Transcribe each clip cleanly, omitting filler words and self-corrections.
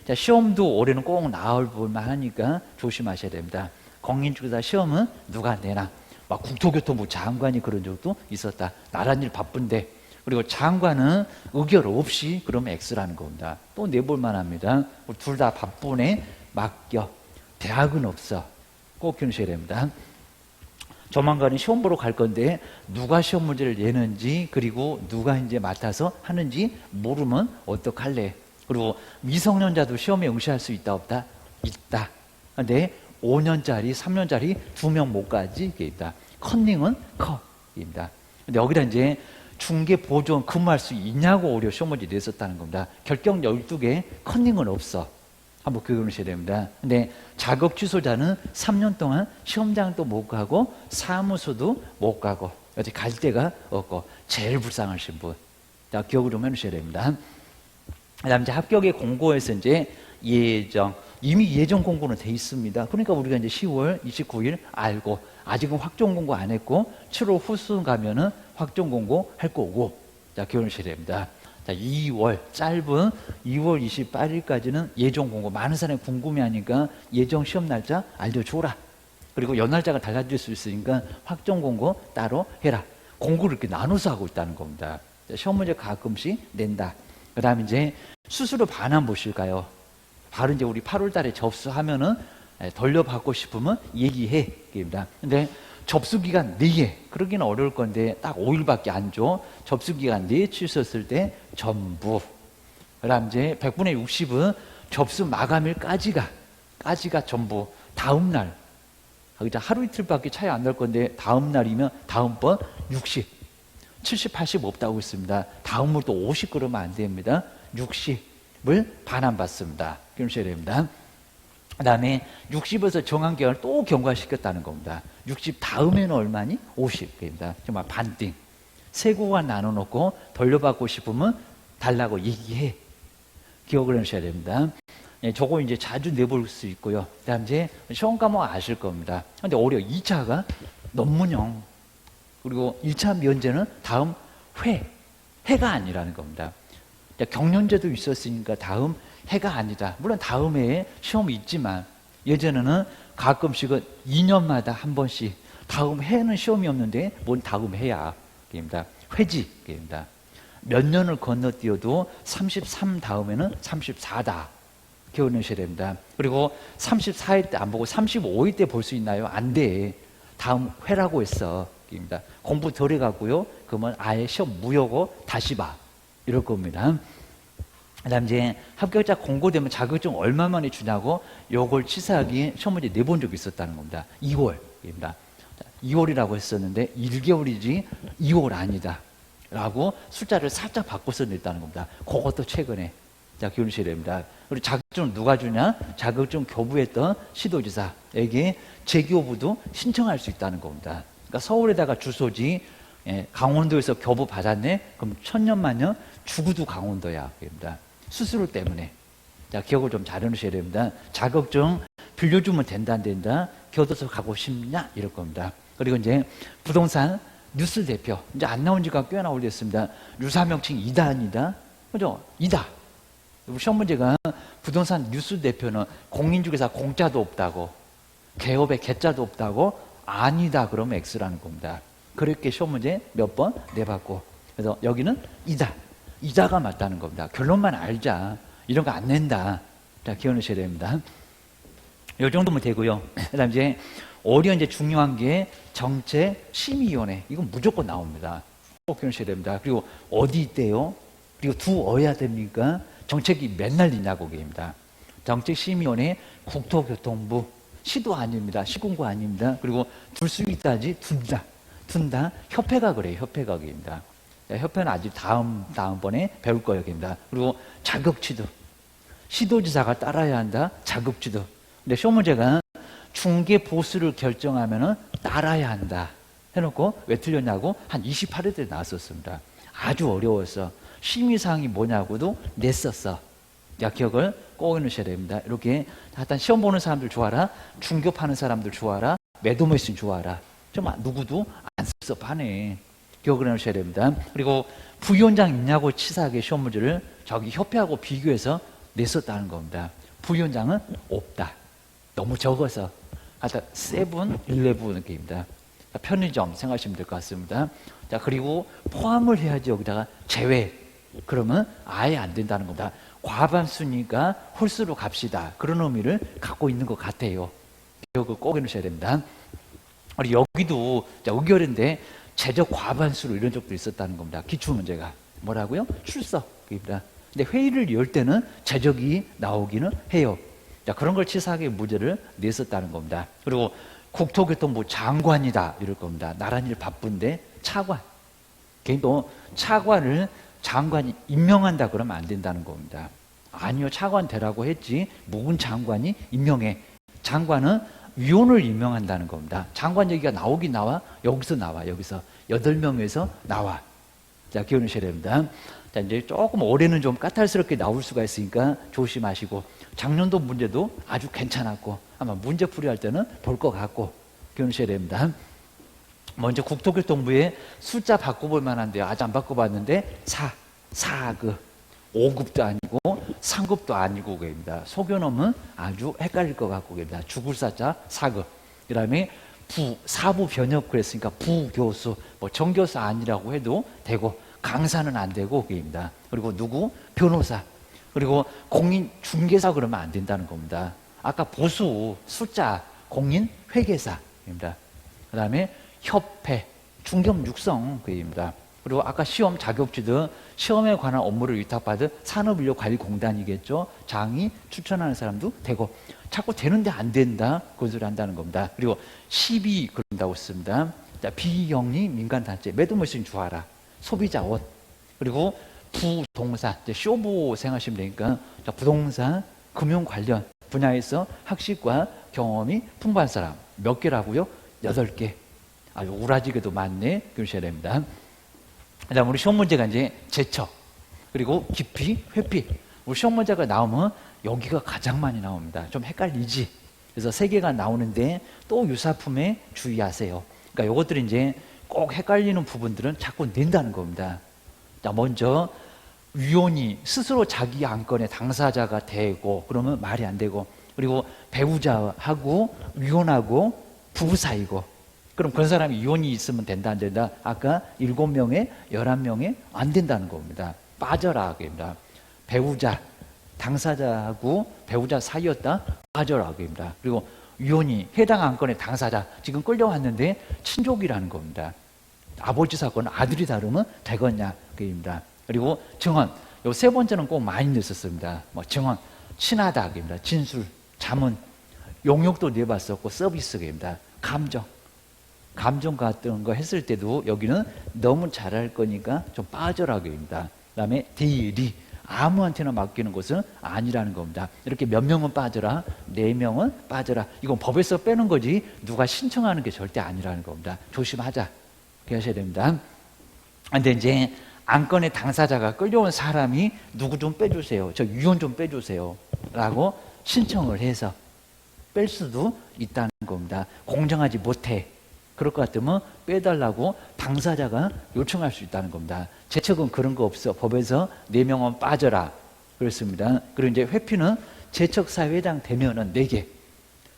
자, 시험도 올해는 꼭 나올 볼만 하니까 조심하셔야 됩니다. 공인중개사 시험은 누가 내나? 막 국토교통부 장관이 그런 적도 있었다. 나란 일 바쁜데. 그리고 장관은 의결 없이 그러면 X라는 겁니다. 또 내볼 만합니다. 둘 다 바쁘네. 맡겨. 대학은 없어. 꼭 기억하셔야 됩니다. 조만간에 시험 보러 갈 건데 누가 시험 문제를 내는지 그리고 누가 이제 맡아서 하는지 모르면 어떡할래? 그리고 미성년자도 시험에 응시할 수 있다 없다? 있다. 근데 5년짜리, 3년짜리 2명 못 가지 이게 있다. 컨닝은 커입니다. 근데 여기다 이제 중개 보조원 근무할 수 있냐고 오히려 시험 문제 냈었다는 겁니다. 결격 12개, 컨닝은 없어. 한번 기억하셔야 됩니다. 근데 자격 취소자는 3년 동안 시험장도 못 가고 사무소도 못 가고 어디 갈 데가 없고 제일 불쌍하신 분. 자, 기억을 좀 해주셔야 됩니다. 그다음 이제 합격의 공고에서 이제 예정, 이미 예정 공고는 돼 있습니다. 그러니까 우리가 이제 10월 29일 알고 아직은 확정 공고 안 했고 7월 후순 가면은 확정 공고 할 거고. 자, 기억을 하셔야 됩니다. 자, 2월 짧은 2월 28일까지는 예정 공고. 많은 사람이 궁금해하니까 예정 시험 날짜 알려줘라. 그리고 연날짜가 달라질 수 있으니까 확정 공고 따로 해라. 공고를 이렇게 나눠서 하고 있다는 겁니다. 자, 시험 문제 가끔씩 낸다. 그 다음에 이제 수수료 반환 보실까요? 바로 이제 우리 8월 달에 접수하면은 돌려받고 싶으면 얘기해. 입니다. 근데 접수기간 4개. 그러기는 어려울 건데 딱 5일밖에 안 줘. 접수기간 4치 있었을 때 전부. 그 다음 이제 100분의 60은 접수 마감일까지가 전부. 다음날. 하루 이틀밖에 차이 안 날 건데 다음날이면 다음번 60. 70, 80 없다고 했습니다. 다음으로 또 50 그러면 안 됩니다. 60을 반환받습니다. 기억하셔야 됩니다. 그 다음에 60에서 정한기간을 또 경과시켰다는 겁니다. 60 다음에는 얼마니? 50입니다. 정말 반띵. 세 구간 나눠놓고 돌려받고 싶으면 달라고 얘기해. 기억을 해주셔야 됩니다. 예, 저거 이제 자주 내볼 수 있고요. 그 다음 이제 시험 과목 아실 겁니다. 근데 오히려 2차가 논문형. 그리고 1차 면제는 다음 해가 아니라는 겁니다. 경련제도 있었으니까 다음 해가 아니다. 물론 다음 해에 시험이 있지만 예전에는 가끔씩은 2년마다 한 번씩 다음 해는 시험이 없는데 뭔 다음 해야. 입니다. 회지입니다. 몇 년을 건너뛰어도 33 다음에는 34다. 기억하셔야 됩니다. 그리고 34일 때 안 보고 35일 때 볼 수 있나요? 안 돼. 다음 회라고 했어. 입니다. 공부 덜 해갖고요. 그러면 아예 시험 무효고 다시 봐. 이럴 겁니다. 그 다음 이제 합격자 공고되면 자격증 얼마 만에 주냐고 요걸 치사하게 시험 문제 내본 적이 있었다는 겁니다. 2월입니다. 2월이라고 했었는데 1개월이지 2월 아니다. 라고 숫자를 살짝 바꿔서 냈다는 겁니다. 그것도 최근에. 자, 기울이셔야 됩니다. 그리고 자격증 누가 주냐? 자격증 교부했던 시도지사에게 재교부도 신청할 수 있다는 겁니다. 그러니까 서울에다가 주소지 강원도에서 교부 받았네? 그럼 천년만년 죽어도 강원도야. 입니다. 수수료 때문에. 자, 기억을 좀 잘 해놓으셔야 됩니다. 자격증 빌려주면 된다, 안 된다? 교도소 가고 싶냐? 이럴 겁니다. 그리고 이제 부동산 뉴스 대표. 이제 안 나온 지가 꽤나 오래됐습니다. 유사명칭 이다, 아니다? 그죠? 이다. 시험 문제가 부동산 뉴스 대표는 공인중개사 공짜도 없다고, 개업에 개짜도 없다고, 아니다. 그러면 X라는 겁니다. 그렇게 시험 문제 몇 번 내봤고. 그래서 여기는 이다. 이다가 맞다는 겁니다. 결론만 알자. 이런 거 안 낸다. 자, 기억하셔야 됩니다. 이 정도면 되고요. 그 다음 이제 오히려 이제 중요한 게 정책심의위원회. 이건 무조건 나옵니다. 꼭 기억하셔야 됩니다. 그리고 어디 있대요? 그리고 두어야 됩니까? 정책이 맨날 있냐고 얘기입니다. 정책심의위원회 국토교통부. 시도 아닙니다. 시군구 아닙니다. 그리고 둘 수 있다지 둔다. 협회가 그래요. 협회가 얘기입니다. 협회는 아직 다음번에 배울 거입니다. 그리고 자격취득. 시도지사가 따라야 한다. 자격취득. 근데 시험 문제가 중개 보수를 결정하면은 따라야 한다. 해놓고 왜 틀렸냐고 한 28회 때 나왔었습니다. 아주 어려웠어. 심의사항이 뭐냐고도 냈었어. 자, 기억을 꼭 해놓으셔야 됩니다. 이렇게 하여튼 시험 보는 사람들 좋아라. 중개 파는 사람들 좋아라. 매도매수 좋아라. 좀 누구도 안 섭섭하네. 기억을 해놓으셔야 됩니다. 그리고 부위원장 있냐고 치사하게 시험 문제를 저기 협회하고 비교해서 냈었다는 겁니다. 부위원장은 없다. 너무 적어서. 하여튼 세븐, 11개입니다. 편의점 생각하시면 될 것 같습니다. 자, 그리고 포함을 해야지 여기다가 제외. 그러면 아예 안 된다는 겁니다. 과반수니까 홀수로 갑시다. 그런 의미를 갖고 있는 것 같아요. 기억을 꼭 해놓으셔야 됩니다. 그리고 여기도 의결인데 제적 과반수로 이런 적도 있었다는 겁니다. 기출문제가. 뭐라고요? 출석입니다. 근데 회의를 열 때는 제적이 나오기는 해요. 자, 그런 걸 치사하게 무죄를 냈었다는 겁니다. 그리고 국토교통부 장관이다 이럴 겁니다. 나란히 바쁜데 차관. 또 차관을 장관이 임명한다 그러면 안 된다는 겁니다. 아니요, 차관 되라고 했지 묵은 장관이 임명해. 장관은 위원을 임명한다는 겁니다. 장관 얘기가 나오긴 나와. 여기서 나와. 여기서 8명에서 나와. 자, 기억하셔야 됩니다. 자, 이제 조금 올해는 좀 까탈스럽게 나올 수가 있으니까 조심하시고, 작년도 문제도 아주 괜찮았고 아마 문제 풀이할 때는 볼 것 같고 기억하셔야 됩니다. 먼저 국토교통부에 숫자 바꿔볼 만한데요. 아직 안 바꿔봤는데 4급 5급도 아니고 3급도 아니고 그입니다. 속여놓으면 아주 헷갈릴 것 같고 그입니다. 죽을 사자 4급. 그 다음에 사부 변역 그랬으니까 부교수, 뭐 정교사 아니라고 해도 되고 강사는 안 되고 그입니다. 그리고 누구? 변호사. 그리고 공인중개사 그러면 안 된다는 겁니다. 아까 보수 숫자 공인회계사입니다. 그 다음에 협회, 중견 육성 그입니다. 그리고 아까 시험 자격지도 시험에 관한 업무를 위탁받은 산업인력관리공단이겠죠. 장이 추천하는 사람도 되고 자꾸 되는데 안 된다 그런 소리 한다는 겁니다. 그리고 시비 그런다고 씁니다. 자, 비영리 민간단체 매도물신 주하라 소비자원. 그리고 부동산 쇼부 생각하시면 되니까 자, 부동산 금융 관련 분야에서 학식과 경험이 풍부한 사람 몇 개라고요? 8개. 아주 우라지게도 많네. 그러셔야 됩니다. 그 다음 우리 시험 문제가 이제 제척, 그리고 기피, 회피. 우리 시험 문제가 나오면 여기가 가장 많이 나옵니다. 좀 헷갈리지? 그래서 3개가 나오는데 또 유사품에 주의하세요. 그러니까 이것들이 이제 꼭 헷갈리는 부분들은 자꾸 낸다는 겁니다. 자, 먼저 위원이 스스로 자기 안건의 당사자가 되고 그러면 말이 안 되고, 그리고 배우자하고 위원하고 부부 사이고 그럼 그런 사람이 이혼이 있으면 된다 안 된다? 아까 7명에 11명에 안 된다는 겁니다. 빠져라 그입니다. 배우자, 당사자하고 배우자 사이였다? 빠져라 그입니다. 그리고 위원이 해당 안건의 당사자, 지금 끌려왔는데 친족이라는 겁니다. 아버지 사건 아들이 다루면 되겠냐 그입니다. 그리고 증언, 요 3번째는 꼭 많이 냈었습니다. 뭐 증언, 친하다 그입니다. 진술, 자문, 용역도 내봤었고 서비스 그입니다. 감정 같은 거 했을 때도 여기는 너무 잘할 거니까 좀 빠져라 그입니다. 그 다음에 대리, 아무한테나 맡기는 것은 아니라는 겁니다. 이렇게 몇 명은 빠져라, 4명은 빠져라. 이건 법에서 빼는 거지 누가 신청하는 게 절대 아니라는 겁니다. 조심하자. 그렇게 하셔야 됩니다. 근데 이제 안건의 당사자가 끌려온 사람이 누구 좀 빼주세요. 저 위원 좀 빼주세요. 라고 신청을 해서 뺄 수도 있다는 겁니다. 공정하지 못해. 그럴 것 같으면 빼달라고 당사자가 요청할 수 있다는 겁니다. 제척은 그런 거 없어. 법에서 4명은 빠져라. 그렇습니다. 그리고 이제 회피는 제척사회장 되면은 4개.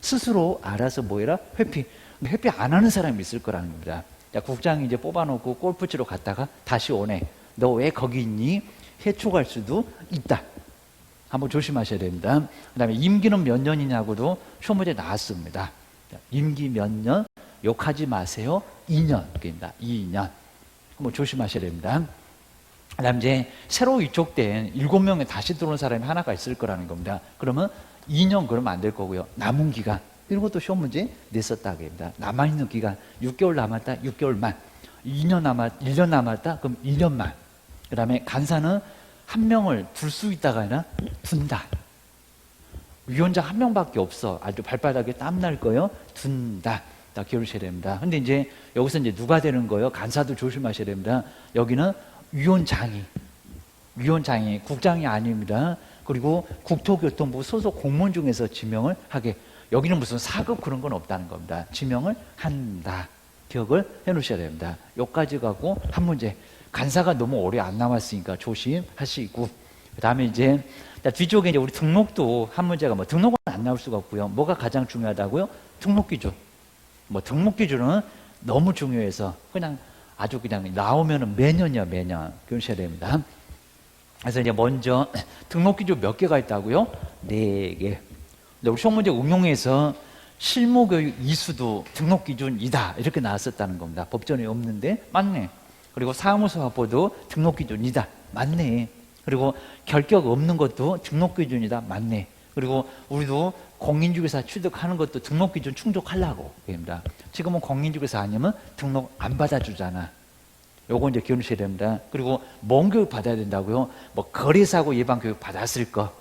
스스로 알아서 뭐 해라? 회피. 근데 회피 안 하는 사람이 있을 거라는 겁니다. 자, 국장이 이제 뽑아놓고 골프 치러 갔다가 다시 오네. 너 왜 거기 있니? 해촉할 수도 있다. 한번 조심하셔야 됩니다. 그 다음에 임기는 몇 년이냐고도 시험 문제 나왔습니다. 임기 몇 년? 욕하지 마세요. 2년입니다. 2년. 한번 조심하셔야 됩니다. 그 다음 이제 새로 위촉된 7명에 다시 들어온 사람이 하나가 있을 거라는 겁니다. 그러면 2년 그러면 안 될 거고요. 남은 기간. 이런 것도 시험 문제 냈었다고 합니다. 남아있는 기간 6개월 남았다. 6개월만. 1년 남았다. 그럼 1년만. 그 다음에 간사는 1명을 둘 수 있다가 아니라 둔다. 위원장 1명밖에 없어. 아주 발바닥에 땀날 거요. 둔다. 다 기울이셔야 됩니다. 근데 이제 여기서 이제 누가 되는 거예요? 간사도 조심하셔야 됩니다. 여기는 위원장이 국장이 아닙니다. 그리고 국토교통부 소속 공무원 중에서 지명을 하게. 여기는 무슨 4급 그런 건 없다는 겁니다. 지명을 한다. 기억을 해 놓으셔야 됩니다. 여기까지 가고 한 문제. 간사가 너무 오래 안 남았으니까 조심하시고, 그 다음에 이제 자, 뒤쪽에 이제 우리 등록도 한 문제가 뭐 등록은 안 나올 수가 없고요. 뭐가 가장 중요하다고요? 등록 기준. 뭐 등록 기준은 너무 중요해서 그냥 아주 그냥 나오면은 매년이야, 매년 교훈하셔야 됩니다. 그래서 이제 먼저 등록 기준 몇 개가 있다고요? 4개. 근데 우리 시험 문제 응용에서 실무교육 이수도 등록 기준이다 이렇게 나왔었다는 겁니다. 법전에 없는데 맞네. 그리고 사무소 확보도 등록 기준이다. 맞네. 그리고 결격 없는 것도 등록 기준이다. 맞네. 그리고 우리도 공인중개사 취득하는 것도 등록 기준 충족하려고 입니다. 지금은 공인중개사 아니면 등록 안 받아주잖아. 요거 이제 기억하셔야 됩니다. 그리고 뭔 교육 받아야 된다고요? 뭐 거래사고 예방 교육 받았을 거,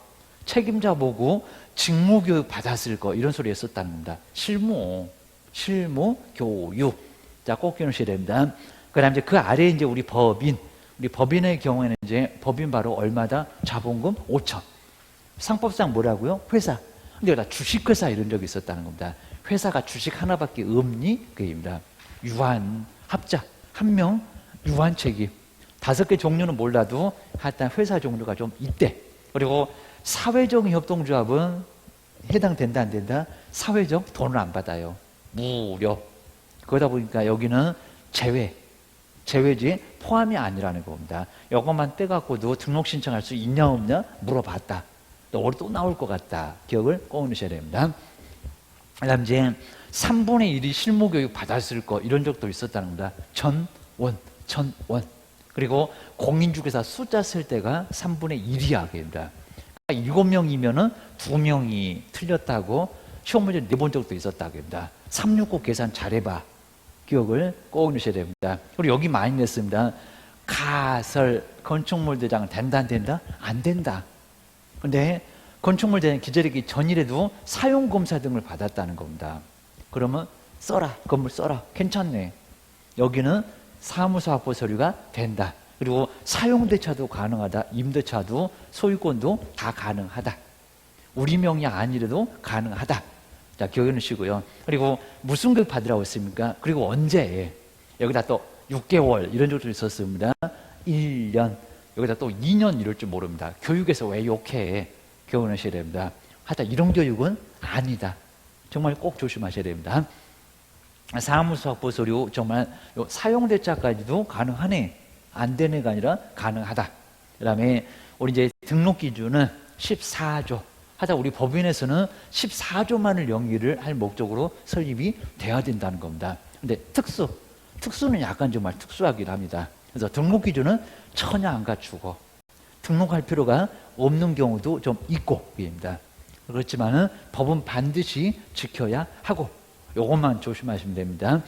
책임자 보고 직무 교육 받았을 거 이런 소리 했었다는 겁니다. 실무 교육. 자, 꼭 기억하셔야 됩니다. 그다음 이제 그 아래에 이제 우리 법인의 경우에는 이제 법인 바로 얼마다? 자본금 5천. 상법상 뭐라고요? 회사. 근데 나 주식회사 이런 적이 있었다는 겁니다. 회사가 주식 하나밖에 없니? 그입니다. 유한, 합작, 한 명, 유한 책임. 5개 종류는 몰라도 하여튼 회사 종류가 좀 있대. 그리고 사회적 협동조합은 해당된다 안 된다? 사회적 돈을 안 받아요. 무료. 그러다 보니까 여기는 제외지 포함이 아니라는 겁니다. 이것만 떼갖고도 등록 신청할 수 있냐 없냐 물어봤다. 또 나올 것 같다. 기억을 꼭 넣으셔야 됩니다. 그다음 이제 3분의 1이 실무교육 받았을 거 이런 적도 있었다는 겁니다. 전원. 그리고 공인중개사 숫자 쓸 때가 3분의 1이야. 그입니다. 7명이면은 2명이 틀렸다고 시험 문제 내본 적도 있었다고 합니다. 369 계산 잘해봐. 기억을 꼭 넣으셔야 됩니다. 그리고 여기 많이 냈습니다. 가설 건축물 대장은 된다 안 된다? 안 된다. 근데 건축물 대장 기재되기 전이라도 사용검사 등을 받았다는 겁니다. 그러면 써라. 건물 써라. 괜찮네. 여기는 사무소 확보 서류가 된다. 그리고 사용대차도 가능하다. 임대차도 소유권도 다 가능하다. 우리 명의 아니라도 가능하다. 자, 기억해 놓으시고요. 그리고 무슨 교육 받으라고 했습니까? 그리고 언제? 여기다 또 6개월 이런 적도 있었습니다. 1년. 여기다 또 2년 이럴 줄 모릅니다. 교육에서 왜 욕해? 교훈하셔야 됩니다. 하여튼 이런 교육은 아니다. 정말 꼭 조심하셔야 됩니다. 사무소 확보 서류 정말 사용대차까지도 가능하네. 안 되네가 아니라 가능하다. 그 다음에 우리 이제 등록 기준은 14조. 하다 우리 법인에서는 14조만을 영위를 할 목적으로 설립이 돼야 된다는 겁니다. 근데 특수는 약간 정말 특수하긴 합니다. 그래서 등록 기준은 전혀 안 갖추고 등록할 필요가 없는 경우도 좀 있고 입니다. 그렇지만은 법은 반드시 지켜야 하고 요것만 조심하시면 됩니다.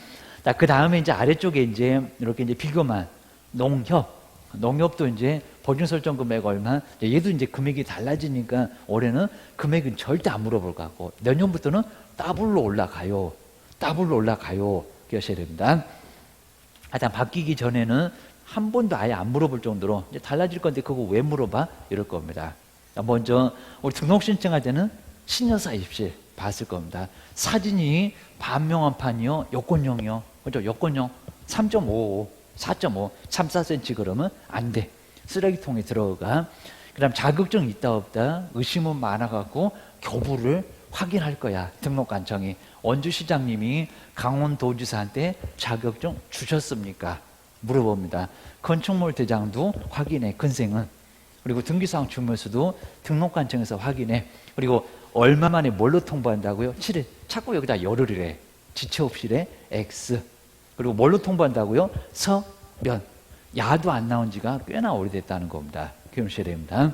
그 다음에 이제 아래쪽에 이제 이렇게 이제 비교만 농협도 이제 보증 설정 금액 얼마? 얘도 이제 금액이 달라지니까 올해는 금액은 절대 안 물어볼 것 같고 내년부터는 더블로 올라가요. 기억하셔야 됩니다. 하여튼 바뀌기 전에는 한 번도 아예 안 물어볼 정도로 이제 달라질 건데 그거 왜 물어봐? 이럴 겁니다. 먼저 우리 등록 신청할 때는 신여사 입실 봤을 겁니다. 사진이 반명함판이요, 여권용이요. 그죠? 여권용 3.55, 4.5, 3~4cm 그러면 안 돼. 쓰레기통에 들어가. 그 다음 자격증 있다 없다 의심은 많아갖고 교부를 확인할 거야. 등록관청이. 원주시장님이 강원도지사한테 자격증 주셨습니까? 물어봅니다. 건축물 대장도 확인해. 근생은. 그리고 등기사항 주면서도 등록관청에서 확인해. 그리고 얼마 만에 뭘로 통보한다고요? 7일. 자꾸 여기다 열흘이래. 지체없이래. X. 그리고 뭘로 통보한다고요? 서면. 야도 안 나온 지가 꽤나 오래됐다는 겁니다. 기억하셔야 됩니다.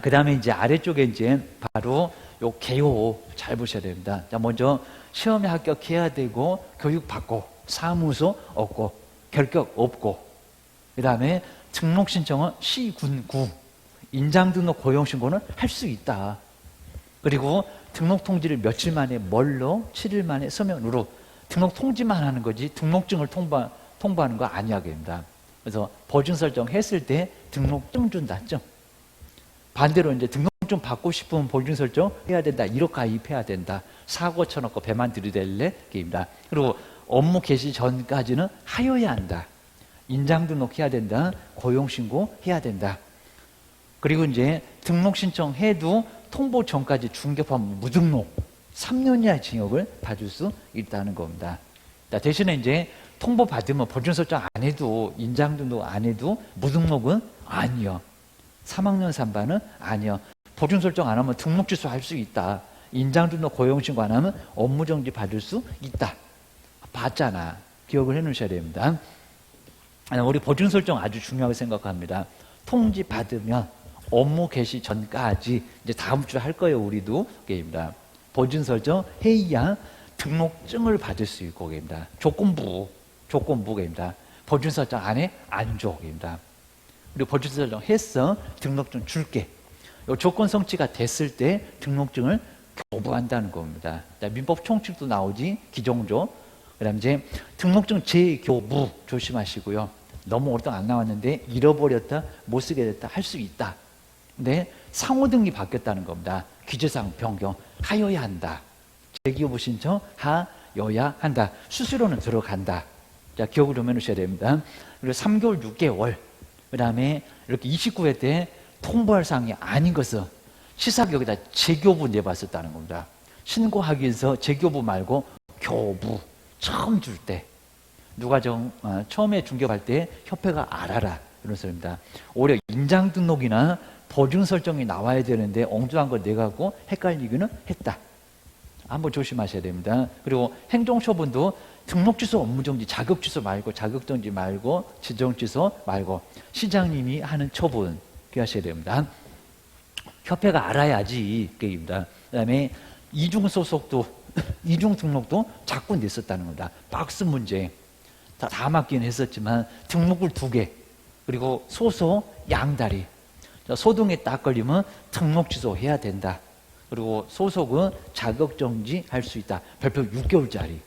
그 다음에 이제 아래쪽에 이제 바로 요 개요 잘 보셔야 됩니다. 자, 먼저 시험에 합격해야 되고, 교육받고, 사무소 없고, 결격 없고, 그 다음에 등록 신청은 시군구, 인장등록 고용신고는 할 수 있다. 그리고 등록 통지를 며칠 만에 뭘로? 7일 만에 서면으로. 등록 통지만 하는 거지 등록증을 통보하는 거 아니야. 그입니다. 그래서 보증 설정 했을 때 등록증 준다. 증. 반대로 이제 등록증 받고 싶으면 보증 설정 해야 된다. 1억 가입해야 된다. 사고 쳐놓고 배만 들이댈래? 그입니다. 그리고 업무 개시 전까지는 하여야 한다. 인장 등록해야 된다. 고용신고 해야 된다. 그리고 이제 등록 신청해도 통보 전까지 중개하면 무등록 3년 이하의 징역을 받을 수 있다는 겁니다. 대신에 이제 통보 받으면 보증 설정 안 해도 인장 등록 안 해도 무등록은 아니요. 3학년 3반은 아니요. 보증 설정 안 하면 등록 취소할 수 있다. 인장 등록 고용 신고 안 하면 업무 정지 받을 수 있다. 봤잖아. 기억을 해 놓으셔야 됩니다. 우리 보증 설정 아주 중요하게 생각합니다. 통지 받으면 업무 개시 전까지 이제 다음 주에 할 거예요. 우리도 게임입니다. 보증 설정 해야 등록증을 받을 수 있고 게임입니다. 조건부 게임입니다. 보증 설정 안 해? 안 줘 게임입니다. 그리고 보증 설정 했어. 등록증 줄게. 요 조건 성취가 됐을 때 등록증을 교부한다는 겁니다. 민법 총칙도 나오지 기종조. 그다음 이제 등록증 재교부 조심하시고요. 너무 오랫동안 안 나왔는데 잃어버렸다, 못 쓰게 됐다 할 수 있다. 근데 상호등이 바뀌었다는 겁니다. 기재사항 변경 하여야 한다. 재교부 신청 하여야 한다. 수수료는 들어간다. 자, 기억을 좀 해놓으셔야 됩니다. 그리고 3개월, 6개월. 그 다음에 이렇게 29회 때 통보할 사항이 아닌 것은 시사교육에다 재교부 내봤었다는 겁니다. 신고하기 위해서 재교부 말고 교부 처음 줄 때 누가 처음에 중개할 때 협회가 알아라 이런 소리입니다. 오히려 인장 등록이나 보증 설정이 나와야 되는데 엉뚱한 거 내가고 헷갈리기는 했다. 한번 조심하셔야 됩니다. 그리고 행정처분도 등록 취소, 업무 정지, 자격 취소 말고 자격 정지 말고 지정 취소 말고 시장님이 하는 처분 기하셔야 됩니다. 협회가 알아야지 게임입니다. 그다음에 이중 소속도 이중 등록도 자꾸 냈었다는 겁니다. 박스 문제 다 맞긴 했었지만 등록을 2개 그리고 소소 양다리 소등에 딱 걸리면 등록 취소해야 된다. 그리고 소속은 자격정지 할 수 있다. 별표 6개월짜리.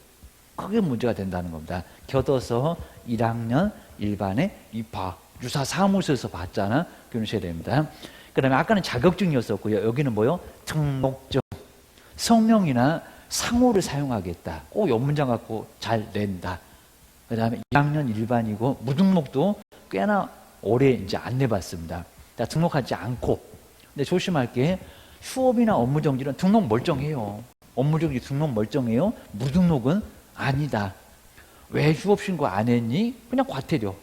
크게 문제가 된다는 겁니다. 겨둬서 1학년 일반에 입학. 유사 사무소에서 봤잖아. 그러셔야 됩니다. 그 다음에 아까는 자격증이었었고요. 여기는 뭐요? 등록증. 성명이나 상호를 사용하겠다. 꼭 이 문장 갖고 잘 낸다. 그 다음에 2학년 일반이고 무등록도 꽤나 오래 이제 안 내봤습니다. 등록하지 않고. 근데 조심할 게 휴업이나 업무정지는 등록 멀쩡해요. 업무정지 등록 멀쩡해요. 무등록은 아니다. 왜 휴업 신고 안 했니? 그냥 과태료.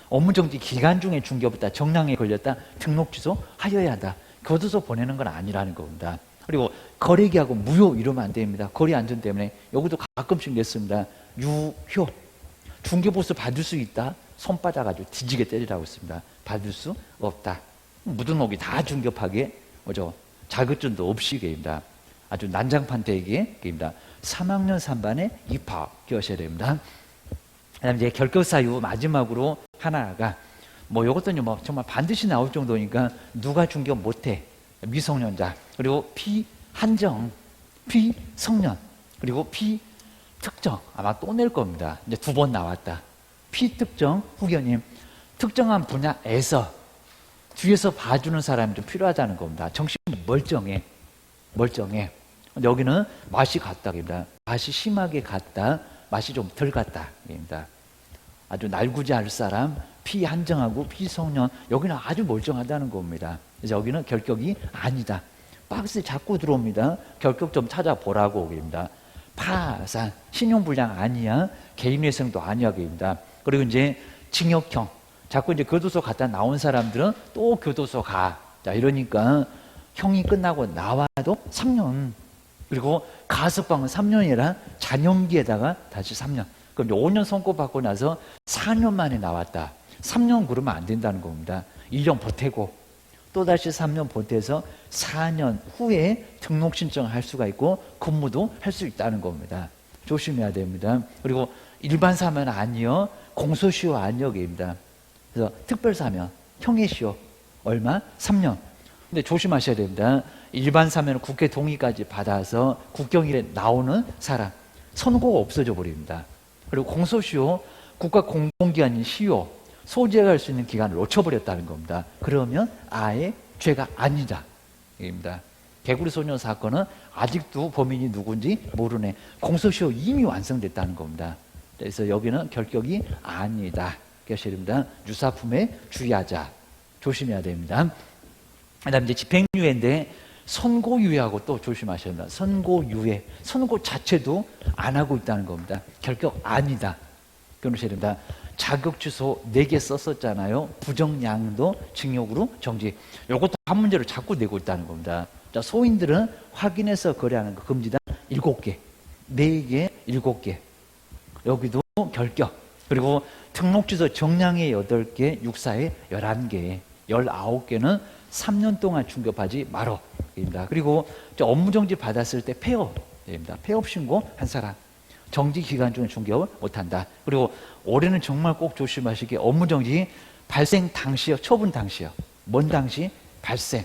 업무정지 기간 중에 중개업했다. 정량에 걸렸다. 등록 취소 하여야 한다. 교도소 보내는 건 아니라는 겁니다. 그리고 거래기하고 무효 이러면 안 됩니다. 거래 안전 때문에 여기도 가끔씩 냈습니다. 유효. 중개보수 받을 수 있다. 손 빠져가지고 뒤지게 때리라고 했습니다. 받을 수 없다. 무등록이 다 중개업하게 뭐죠? 자격증도 없이 게임이다. 아주 난장판대기에 게임이다. 3학년 3반에 입학 기하셔야 됩니다. 그다음에 이제 결격 사유 마지막으로 하나가 뭐 이것도 뭐 정말 반드시 나올 정도니까 누가 중개업 못해 미성년자 그리고 피한정 피성년 그리고 피특정 아마 또 낼 겁니다. 이제 2번 나왔다. 피특정 후견님 특정한 분야에서 뒤에서 봐주는 사람이 좀 필요하다는 겁니다. 정신 멀쩡해. 근데 여기는 맛이 같다입니다. 맛이 심하게 같다. 맛이 좀 덜 같다. 입니다. 아주 날구지할 사람, 피한정하고 피성년 여기는 아주 멀쩡하다는 겁니다. 그래서 여기는 결격이 아니다. 박스에 자꾸 들어옵니다. 결격 좀 찾아보라고 입니다. 파산, 신용불량 아니야. 개인회생도 아니야. 입니다. 그리고 이제 징역형. 자꾸 이제 교도소 갔다 나온 사람들은 또 교도소 가. 자, 이러니까 형이 끝나고 나와도 3년. 그리고 가석방은 3년이라 잔영기에다가 다시 3년. 그럼 5년 선고받고 나서 4년 만에 나왔다. 3년 그러면 안 된다는 겁니다. 1년 보태고 또다시 3년 보태서 4년 후에 등록 신청을 할 수가 있고 근무도 할 수 있다는 겁니다. 조심해야 됩니다. 그리고 일반 사면 아니요. 공소시효 아니요입니다. 그래서 특별사면, 형의시효 얼마? 3년. 근데 조심하셔야 됩니다. 일반 사면은 국회 동의까지 받아서 국경일에 나오는 사람 선고가 없어져 버립니다. 그리고 공소시효 국가 공공기관인 시효 소재할 수 있는 기간을 놓쳐버렸다는 겁니다. 그러면 아예 죄가 아니다. 입니다. 개구리 소년 사건은 아직도 범인이 누군지 모르네. 공소시효 이미 완성됐다는 겁니다. 그래서 여기는 결격이 아니다. 계십니다. 유사품에 주의하자. 조심해야 됩니다. 그다음에 이제 집행유예인데 선고유예하고 또 조심하셔야 합니다. 선고유예, 선고 자체도 안 하고 있다는 겁니다. 결격 아니다. 그러셔야 됩니다. 자격 취소 4개 썼었잖아요. 부정양도 징역으로 정지. 이것도 한 문제로 자꾸 내고 있다는 겁니다. 자, 소인들은 확인해서 거래하는 거 금지다 7개, 4개, 7개. 여기도 결격. 그리고 등록 취소 정량의 8개, 육사의 11개, 19개는 3년 동안 중개하지 말어. 입니다. 그리고 업무정지 받았을 때 폐업입니다. 폐업 신고 한 사람. 정지 기간 중에 중개업을 못한다. 그리고 올해는 정말 꼭 조심하시게 업무정지 발생 당시요, 처분 당시요. 뭔 당시? 발생.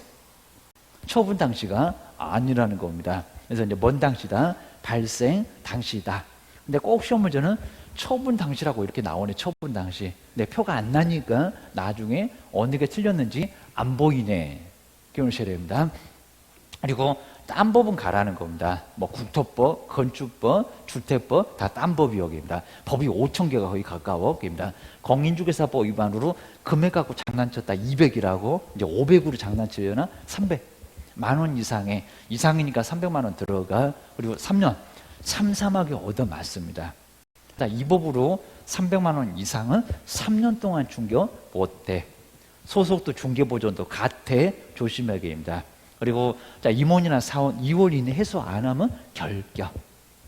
처분 당시가 아니라는 겁니다. 그래서 이제 뭔 당시다? 발생 당시다. 근데 꼭 시험 문제는 처분 당시라고 이렇게 나오네. 처분 당시. 근데 표가 안 나니까 나중에 어느 게 틀렸는지 안 보이네. 기억하셔야 됩니다. 그리고 딴 법은 가라는 겁니다. 뭐 국토법, 건축법, 주택법 다 딴 법이 여기입니다. 법이 5,000개가 거의 가까워. 입니다. 공인중개사법 위반으로 금액 갖고 장난쳤다 200이라고 이제 500으로 장난치려나 300만 원 이상이니까 300만 원 들어가. 그리고 3년 삼삼하게 얻어맞습니다. 자, 이 법으로 300만 원 이상은 3년 동안 중개 못해. 소속도 중개보존도 같아. 조심하게입니다. 그리고 자, 임원이나 사원 2월 이내 해소 안 하면 결격.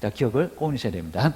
자, 기억을 꼭 하셔야 됩니다.